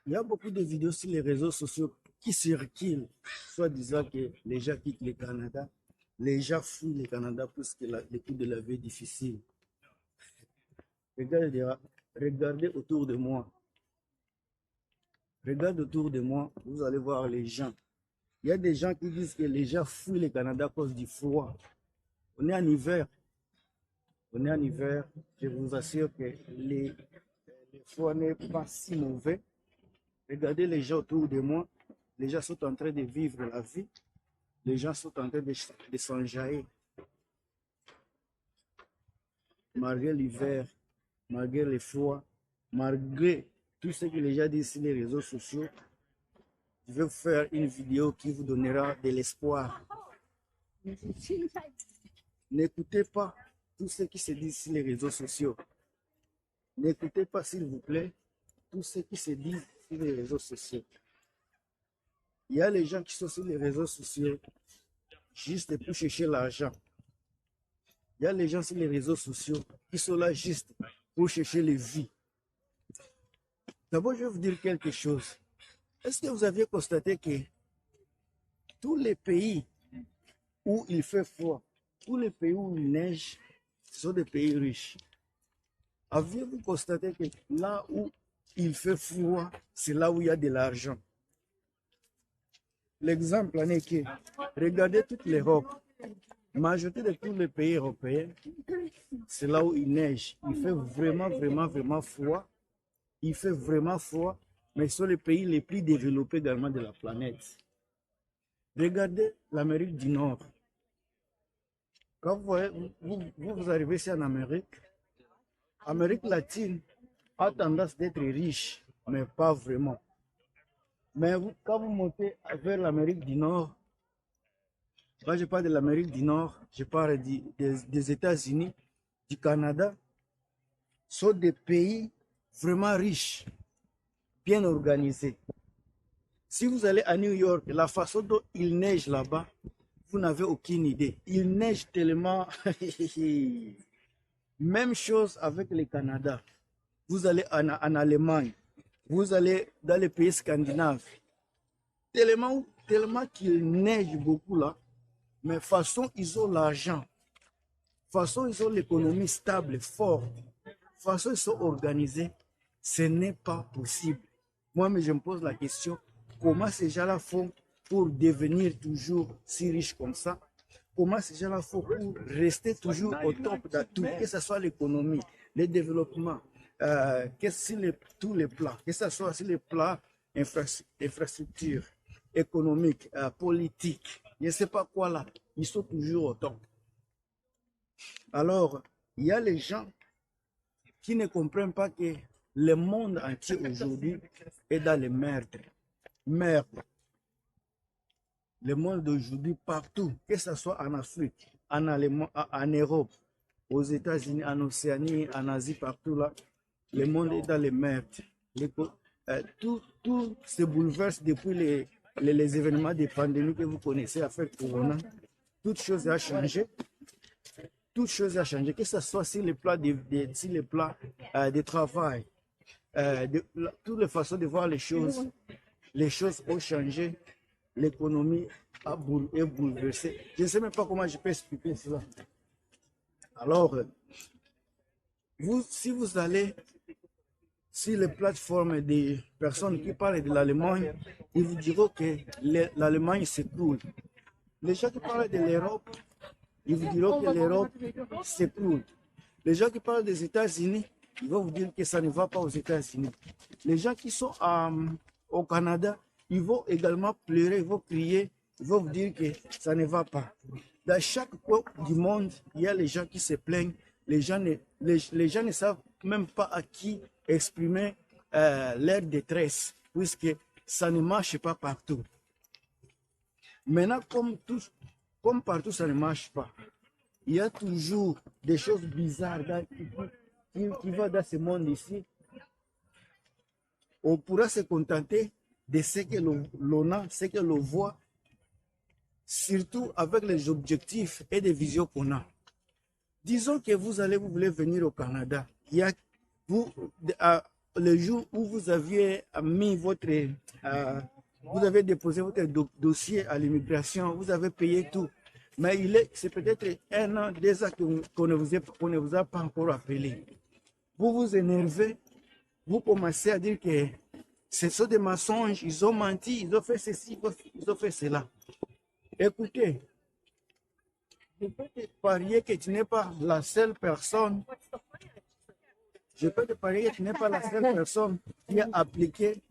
Il y a beaucoup de vidéos sur les réseaux sociaux qui circulent, soit disant que les gens quittent le Canada, les gens fuient le Canada parce que le coût de la vie est difficile. Regardez autour de moi. Regardez autour de moi, vous allez voir les gens. Il y a des gens qui disent que les gens fuient le Canada à cause du froid. On est en hiver. On est en hiver. Je vous assure que le froid n'est pas si mauvais. Regardez les gens autour de moi. Les gens sont en train de vivre la vie. Les gens sont en train de s'enjailler. Malgré l'hiver, malgré le froid, malgré tout ce que les gens disent sur les réseaux sociaux, je vais vous faire une vidéo qui vous donnera de l'espoir. N'écoutez pas tout ce qui se dit sur les réseaux sociaux. N'écoutez pas, s'il vous plaît, tout ce qui se dit sur les réseaux sociaux. Il y a les gens qui sont sur les réseaux sociaux juste pour chercher l'argent. Il y a les gens sur les réseaux sociaux qui sont là juste pour chercher les vies. D'abord, je vais vous dire quelque chose. Est-ce que vous aviez constaté que tous les pays où il fait froid, tous les pays où il neige, ce sont des pays riches? Aviez-vous constaté que là où il fait froid, c'est là où il y a de l'argent? L'exemple en est que, regardez toute l'Europe, la majorité de tous les pays européens, c'est là où il neige. Il fait vraiment froid. Il fait vraiment froid, mais ce sont les pays les plus développés également de la planète. Regardez l'Amérique du Nord. Quand vous arrivez ici en Amérique, Amérique latine a tendance d'être riche, mais pas vraiment. Mais quand vous montez vers l'Amérique du Nord, quand je parle de l'Amérique du Nord, je parle des États-Unis, du Canada, sont des pays vraiment riches, bien organisés. Si vous allez à New York, la façon dont il neige là-bas, vous n'avez aucune idée. Il neige tellement. Même chose avec le Canada. Vous allez en Allemagne, vous allez dans les pays scandinaves. Tellement qu'il neige beaucoup là, mais façon ils ont l'argent, façon ils ont l'économie stable, forte, façon ils sont organisés, ce n'est pas possible. Moi, mais je me pose la question, comment ces gens-là font pour devenir toujours si riches comme ça? Comment ces gens-là font pour rester toujours au top de tout, que ce soit l'économie, le développement, tous les plans, que ce soit sur les plans infrastructures, économiques, politiques, je ne sais pas quoi là, ils sont toujours au top. Alors, il y a les gens qui ne comprennent pas que le monde entier aujourd'hui est dans les merdes. Merde. Le monde d'aujourd'hui, partout, que ce soit en Afrique, en Allemagne, en Europe, aux États-Unis, en Océanie, en Asie, partout là, le monde est dans les merdes. Tout se bouleverse depuis les événements de pandémie que vous connaissez, avec Corona. Toute chose a changé. Toute chose a changé, que ce soit sur les plans de travail, toutes les façons de voir les choses ont changé, l'économie est bouleversée. Je ne sais même pas comment je peux expliquer cela. Alors, si vous allez sur les plateformes des personnes qui parlent de l'Allemagne, ils vous diront que l'Allemagne s'écroule. Les gens qui parlent de l'Europe, ils vous diront que l'Europe s'écroule. Les gens qui parlent des États-Unis, ils vont vous dire que ça ne va pas aux États-Unis. Les gens qui sont au Canada, ils vont également pleurer, ils vont crier, ils vont vous dire que ça ne va pas. Dans chaque coin du monde, il y a les gens qui se plaignent. Les gens ne savent même pas à qui exprimer leur détresse, puisque ça ne marche pas partout. Maintenant, comme partout ça ne marche pas, il y a toujours des choses bizarres qui vont dans ce monde ici. On pourra se contenter de ce que l'on a, ce que l'on voit, surtout avec les objectifs et les visions qu'on a. Disons que vous voulez venir au Canada. le jour où vous aviez mis votre, vous avez déposé votre dossier à l'immigration, vous avez payé tout. Mais c'est peut-être 1 an, 2 ans qu'on ne vous a pas encore appelé. Vous vous énervez, vous commencez à dire que ce sont des mensonges, ils ont menti, ils ont fait ceci, ils ont fait cela. Écoutez, je peux te parier que tu n'es pas la seule personne. Je peux te parier que tu n'es pas la seule personne qui a appliqué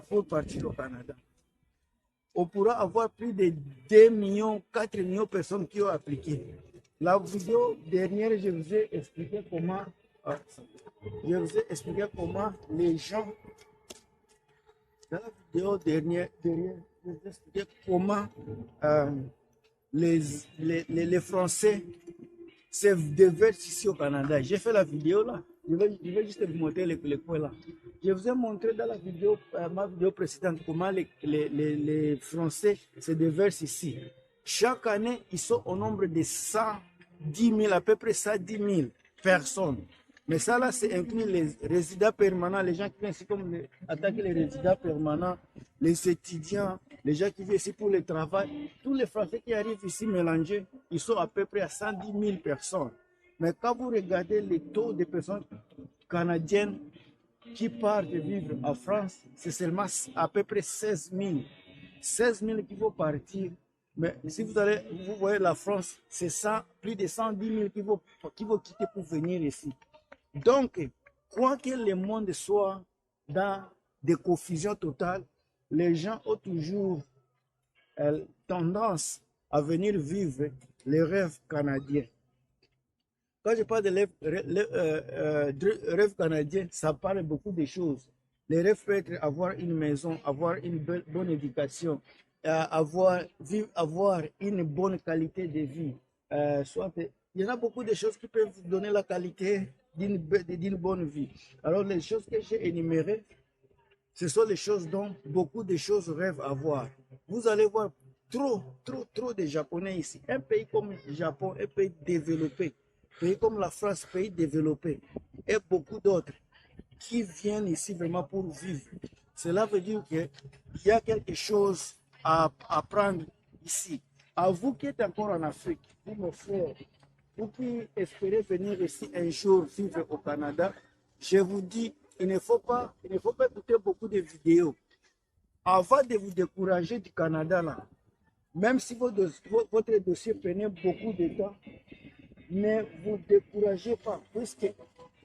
pour partir au Canada. On pourra avoir plus de 2 millions, 4 millions de personnes qui ont appliqué. La vidéo dernière, je vous ai expliqué comment, les gens, dans la vidéo dernière, je vous ai expliqué comment les Français se déversent ici au Canada. J'ai fait la vidéo là. Je vais juste vous montrer les points là. Je vous ai montré dans la vidéo, ma vidéo précédente, comment les Français se déversent ici. Chaque année, ils sont au nombre de 110 000, à peu près 110 000 personnes. Mais ça là, c'est inclus les résidents permanents, les gens qui viennent ici comme attaquer les résidents permanents, les étudiants, les gens qui viennent ici pour le travail. Tous les Français qui arrivent ici mélangés, ils sont à peu près à 110 000 personnes. Mais quand vous regardez les taux de personnes canadiennes qui partent vivre en France, c'est seulement à peu près 16 000. 16 000 qui vont partir. Mais si vous voyez la France, c'est plus de 110 000 qui vont quitter pour venir ici. Donc, quoi que le monde soit dans des confusions totales, les gens ont toujours tendance à venir vivre les rêves canadiens. Quand je parle de rêve canadien, ça parle beaucoup de choses. Les rêves peuvent être avoir une maison, avoir une bonne éducation, avoir une bonne qualité de vie. Il y en a beaucoup de choses qui peuvent vous donner la qualité d'une bonne vie. Alors les choses que j'ai énumérées, ce sont les choses dont beaucoup de choses rêvent avoir. Vous allez voir trop de Japonais ici. Un pays comme le Japon, un pays développé, pays comme la France, pays développé, et beaucoup d'autres qui viennent ici vraiment pour vivre. Cela veut dire qu'il y a quelque chose à apprendre ici. À vous qui êtes encore en Afrique, vous mes frères, vous qui espérez venir ici un jour vivre au Canada, je vous dis, il ne faut pas écouter beaucoup de vidéos. Avant de vous décourager du Canada, là, même si votre dossier prenait beaucoup de temps, ne vous découragez pas, puisque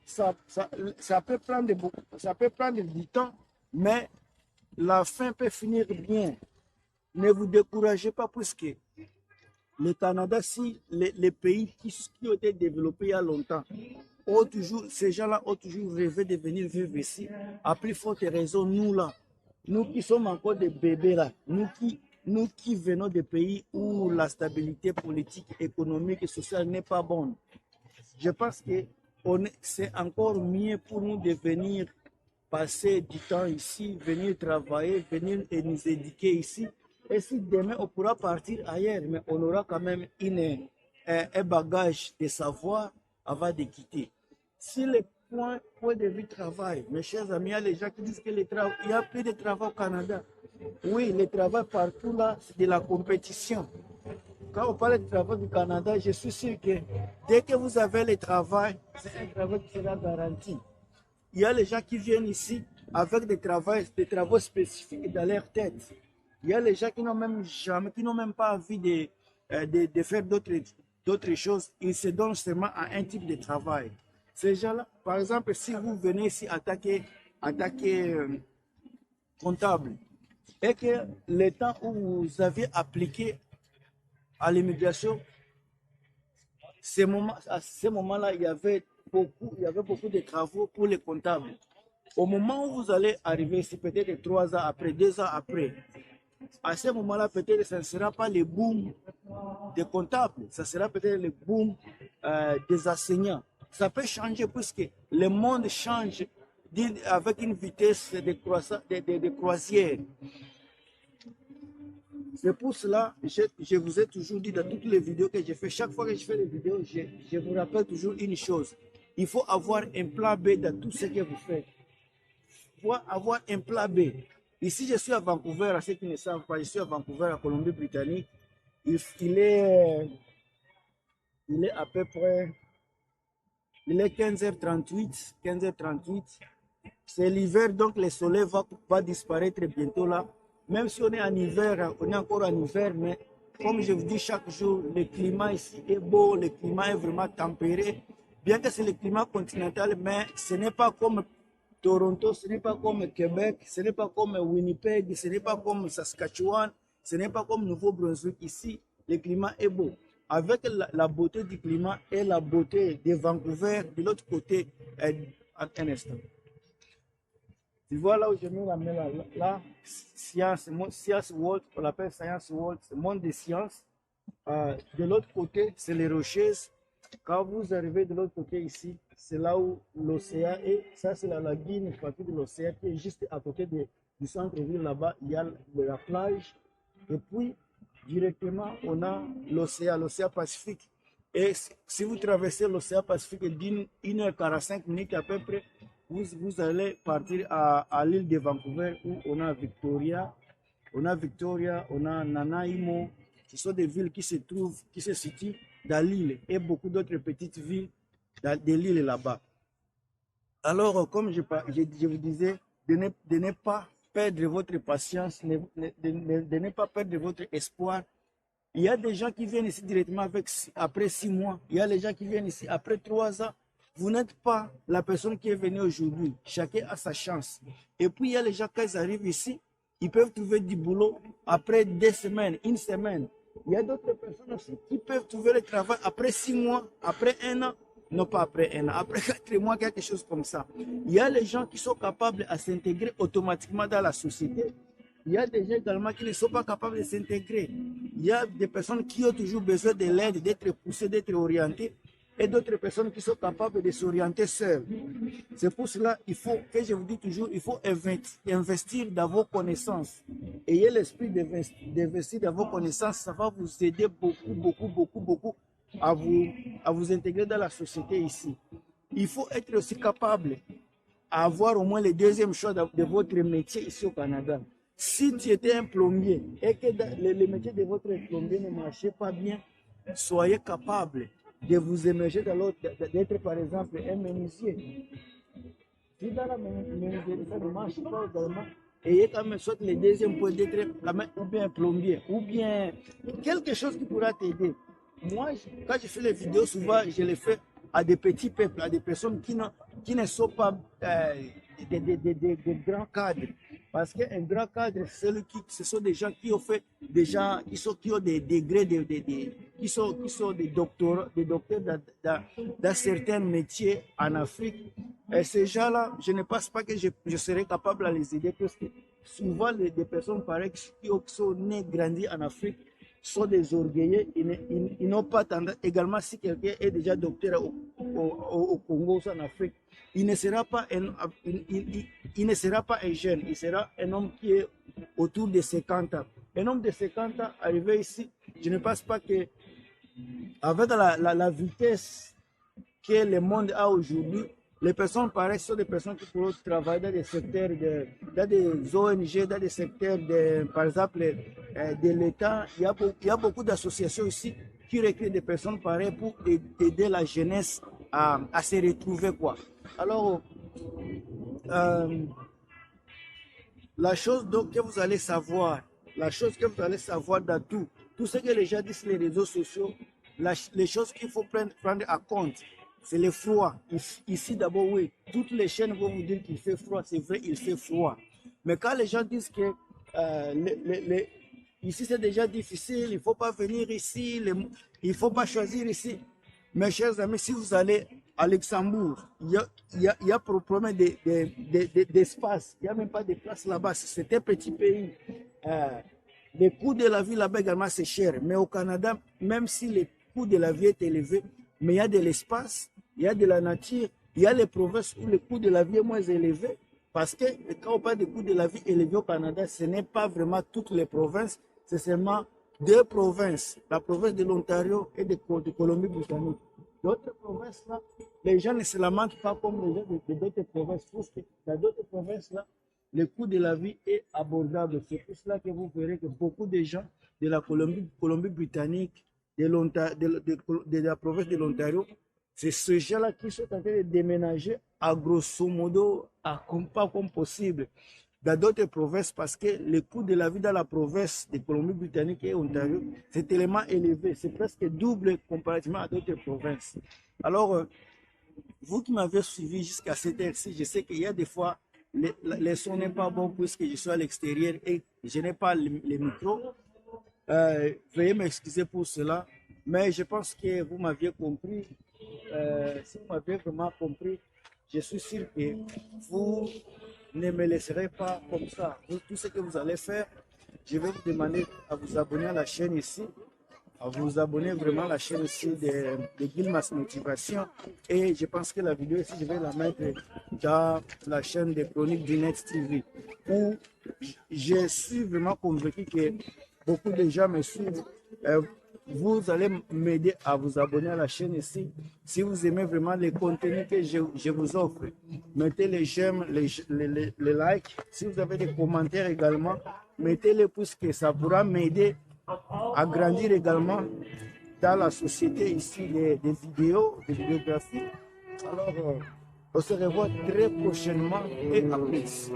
ça peut prendre du temps, mais la fin peut finir bien. Ne vous découragez pas, puisque le Canada, si les pays qui ont été développés il y a longtemps, ces gens-là ont toujours rêvé de venir vivre ici. À plus forte raison, nous là, nous qui sommes encore des bébés là, nous qui venons des pays où la stabilité politique, économique et sociale n'est pas bonne. Je pense que c'est encore mieux pour nous de venir passer du temps ici, venir travailler, venir nous éduquer ici. Et si demain on pourra partir ailleurs, mais on aura quand même un bagage de savoir avant de quitter. Si le point de vue travail, mes chers amis, il y a les gens qui disent qu'il y a plus de travail au Canada. Oui, le travail partout là, c'est de la compétition. Quand on parle du travail du Canada, je suis sûr que dès que vous avez le travail, c'est un travail qui sera garanti. Il y a les gens qui viennent ici avec des travaux spécifiques dans leur tête. Il y a les gens qui n'ont même pas envie de faire d'autres choses. Ils se donnent seulement à un type de travail. Ces gens-là, par exemple, si vous venez ici attaquer comptable, et que le temps où vous aviez appliqué à l'immigration, à ce moment-là, il y avait beaucoup de travaux pour les comptables. Au moment où vous allez arriver ici, peut-être 3 ans après, 2 ans après, à ce moment-là, peut-être ce ne sera pas le boom des comptables, ça sera peut-être le boom des enseignants. Ça peut changer puisque le monde change avec une vitesse de croisière. C'est pour cela que je vous ai toujours dit dans toutes les vidéos que j'ai fait, chaque fois que je fais les vidéos, je vous rappelle toujours une chose. Il faut avoir un plan B dans tout ce que vous faites. pouvoir avoir un plat B. Ici, je suis à Vancouver, à ceux qui ne savent pas, je suis à Vancouver, à Colombie-Britannique. Il est à peu près, il est 15h38, 15h38. C'est l'hiver, donc le soleil va disparaître bientôt là. Même si on est en hiver, on est encore en hiver, mais comme je vous dis chaque jour, le climat ici est beau, le climat est vraiment tempéré. Bien que c'est le climat continental, mais ce n'est pas comme Toronto, ce n'est pas comme Québec, ce n'est pas comme Winnipeg, ce n'est pas comme Saskatchewan, ce n'est pas comme Nouveau-Brunswick. Ici, le climat est beau. Avec la beauté du climat et la beauté de Vancouver, de l'autre côté, un instant. Tu vois là où je mets la main là, Science World, on l'appelle Science World, c'est monde des sciences. De l'autre côté, c'est les Rocheuses. Quand vous arrivez de l'autre côté ici, c'est là où l'océan est. Ça, c'est la lagune, une partie de l'océan qui est juste à côté du centre-ville là-bas. Il y a la plage. Et puis, directement, on a l'océan Pacifique. Et si vous traversez l'océan Pacifique d'une 1h45 minutes à peu près, vous allez partir à l'île de Vancouver où on a Victoria, on a Nanaimo. Ce sont des villes qui se situent dans l'île et beaucoup d'autres petites villes de l'île là-bas. Alors, comme je vous disais, de ne pas perdre votre patience, de ne pas perdre votre espoir. Il y a des gens qui viennent ici directement après 6 mois. Il y a des gens qui viennent ici après 3 ans. Vous n'êtes pas la personne qui est venue aujourd'hui. Chacun a sa chance. Et puis, il y a les gens, quand ils arrivent ici, ils peuvent trouver du boulot après 2 semaines, 1 semaine. Il y a d'autres personnes aussi qui peuvent trouver le travail après 6 mois, après 1 an. Non, pas après 1 an, après 4 mois, quelque chose comme ça. Il y a les gens qui sont capables de s'intégrer automatiquement dans la société. Il y a des gens également qui ne sont pas capables de s'intégrer. Il y a des personnes qui ont toujours besoin de l'aide, d'être poussées, d'être orientées, et d'autres personnes qui sont capables de s'orienter seules. C'est pour cela qu'il faut, que je vous dis toujours, il faut investir dans vos connaissances. Ayez l'esprit d'investir dans vos connaissances, ça va vous aider beaucoup à vous intégrer dans la société ici. Il faut être aussi capable d'avoir au moins le deuxième choix de votre métier ici au Canada. Si tu étais un plombier et que le métier de votre plombier ne marchait pas bien, soyez capable de vous émerger dans l'autre, d'être par exemple un menuisier. Si dans la menuiserie ça ne marche pas également, ayez quand même soit le deuxième point d'être quand même ou bien un plombier, ou bien quelque chose qui pourra t'aider. Moi, quand je fais les vidéos, souvent je les fais à des petits peuples, à des personnes qui ne sont pas des grands cadres. Parce qu'un grand cadre, ce sont des gens qui ont fait qui ont des degrés, qui sont des docteurs dans certains métiers en Afrique. Et ces gens-là, je ne pense pas que je serais capable de les aider parce que souvent, des personnes pareilles qui sont nées, grandies en Afrique, sont des orgueilleux. Ils n'ont pas tendance. Également, si quelqu'un est déjà docteur au Congo, en Afrique, il ne sera pas un jeune, il sera un homme qui est autour de 50 ans. Un homme de 50 ans arrivé ici, je ne pense pas que, avec la vitesse que le monde a aujourd'hui, les personnes pareilles sont des personnes qui pourront travailler dans des secteurs, dans des ONG, dans des secteurs, par exemple, de l'État. Il y a beaucoup d'associations ici qui recrutent des personnes pareilles pour aider la jeunesse à se retrouver, quoi. Alors, la chose donc que vous allez savoir, dans tout ce que les gens disent sur les réseaux sociaux, les choses qu'il faut prendre en compte, c'est le froid. Ici d'abord, oui, toutes les chaînes vont vous dire qu'il fait froid, c'est vrai, il fait froid. Mais quand les gens disent que ici c'est déjà difficile, il ne faut pas venir ici, il ne faut pas choisir ici. Mes chers amis, si vous allez à Luxembourg, il y a problème d'espace, il n'y a même pas de place là-bas, c'est un petit pays. Le coût de la vie là-bas également c'est cher, mais au Canada, même si le coût de la vie est élevé, mais il y a de l'espace, il y a de la nature, il y a les provinces où le coût de la vie est moins élevé, parce que quand on parle de coût de la vie élevé au Canada, ce n'est pas vraiment toutes les provinces, c'est seulement 2 provinces, la province de l'Ontario et de Colombie-Britannique. D'autres provinces, là, les gens ne se lamentent pas comme les gens de d'autres provinces. Parce que dans d'autres provinces, là, le coût de la vie est abordable. C'est pour cela que vous verrez que beaucoup de gens de la Colombie-Britannique, de la province de l'Ontario, c'est ces gens-là qui sont en train de déménager à grosso modo, pas comme possible, dans d'autres provinces parce que le coût de la vie dans la province de Colombie-Britannique et Ontario, c'est tellement élevé. C'est presque double comparativement à d'autres provinces. Alors, vous qui m'avez suivi jusqu'à cette heure-ci, je sais qu'il y a des fois, les sons n'est pas bon puisque je suis à l'extérieur et je n'ai pas le micro. Veuillez m'excuser pour cela, mais je pense que vous m'aviez compris. Si vous m'avez vraiment compris, je suis sûr que vous ne me laisserez pas comme ça. Tout ce que vous allez faire, je vais vous demander à vous abonner à la chaîne ici, à vous abonner vraiment à la chaîne ici de Guilmas Motivation. Et je pense que la vidéo ici, je vais la mettre dans la chaîne des Chroniques du Net TV, où je suis vraiment convaincu que beaucoup de gens me suivent. Vous allez m'aider à vous abonner à la chaîne ici. Si vous aimez vraiment les contenus que je vous offre, mettez les j'aime, les likes. Si vous avez des commentaires également, mettez-les puisque ça pourra m'aider à grandir également dans la société ici des vidéos, des vidéographies. Alors, on se revoit très prochainement et à plus.